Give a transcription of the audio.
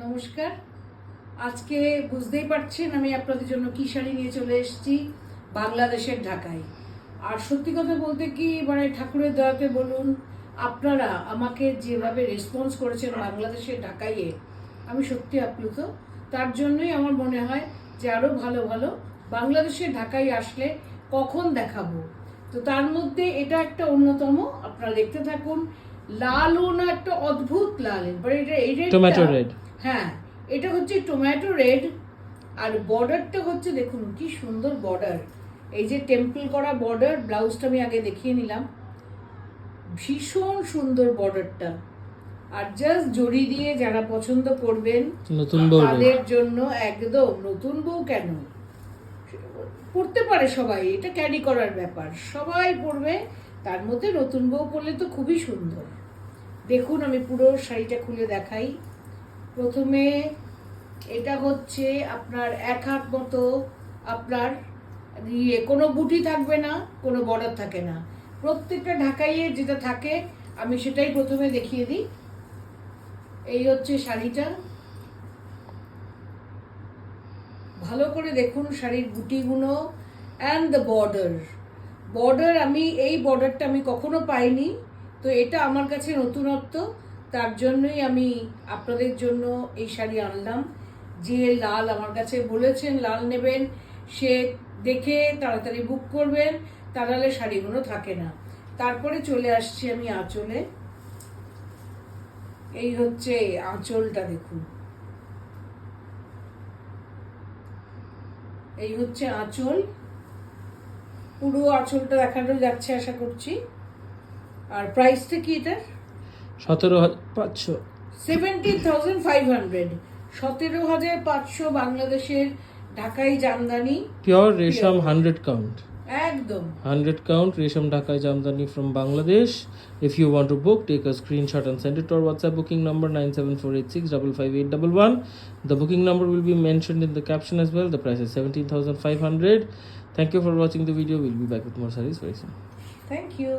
নমস্কার। আজকে বুঝতেই পারছেন আমি আপনাদের জন্য কি শাড়ি নিয়ে চলে এসেছি, বাংলাদেশের ঢাকায়। আর সত্যি কথা বলতে কি মানে ঠাকুরের দয়াতে বলুন, আপনারা আমাকে যেভাবে রেসপন্স করেছেন বাংলাদেশের ঢাকাইয়ে, আমি সত্যি আপ্লুত। তার জন্যই আমার মনে হয় যে আরও ভালো ভালো বাংলাদেশের ঢাকায় আসলে কখন দেখাবো। তো তার মধ্যে এটা একটা অন্যতম, আপনারা দেখতে থাকুন। লালও না, একটা অদ্ভুত লাল, এবার এটা টমেটো রেড। হ্যাঁ, এটা হচ্ছে টমেটো রেড। আর বর্ডারটা হচ্ছে, দেখুন কি সুন্দর বর্ডার, এই যে টেম্পল করা বর্ডার। ব্লাউজটা আমি আগে দেখিয়ে নিলাম, ভীষণ সুন্দর বর্ডারটা। আর জাস্ট জড়ি দিয়ে যারা পছন্দ করবেন নতুন বউ তাদের জন্য একদম, নতুন বউ কেন, পড়তে পারে সবাই, এটা ক্যারি করার ব্যাপার, সবাই পরবে। তার মধ্যে নতুন বউ পরলে তো খুবই সুন্দর। দেখুন আমি পুরো শাড়িটা খুলে দেখাই। প্রথমে এটা হচ্ছে আপনার এক হাত মতো, আপনার কোনো বুটি থাকবে না, কোনো বর্ডার থাকে না। প্রত্যেকটা ঢাকাইয়ে যেটা থাকে আমি সেটাই প্রথমে দেখিয়ে দিই। এই হচ্ছে শাড়িটা, ভালো করে দেখুন শাড়ির বুটিগুলো অ্যান্ড দ্য বর্ডার আমি এই বর্ডারটা আমি কখনো পাইনি, তো এটা আমার কাছে নতুনত্ব। তার জন্যই আমি আপনাদের জন্য এই শাড়ি আনলাম। যে লাল আমার কাছে বলেছেন লাল নেবেন, সে দেখে তাড়াতাড়ি বুক করবেন, তা নাহলে শাড়িগুলো থাকে না। তারপরে চলে আসছি আমি আঁচলে। এই হচ্ছে আঁচলটা, দেখুন এই হচ্ছে আঁচল। পুরো আঁচলটা দেখানো যাচ্ছে আশা করছি। আর প্রাইসটা কি এটার? 17,500। 17,500, 17,500 বাংলাদেশের ঢাকাই জামদানি, পিওর রেশম 100 count। একদম 100 count রেশম ঢাকাই Jamdani from Bangladesh. If you want to book, take a screenshot and send it to our WhatsApp booking number 97486555811. The booking number will be mentioned in the caption as well. The price is 17,500. Thank you for watching the video. We'll be back with more sarees very soon. Thank you.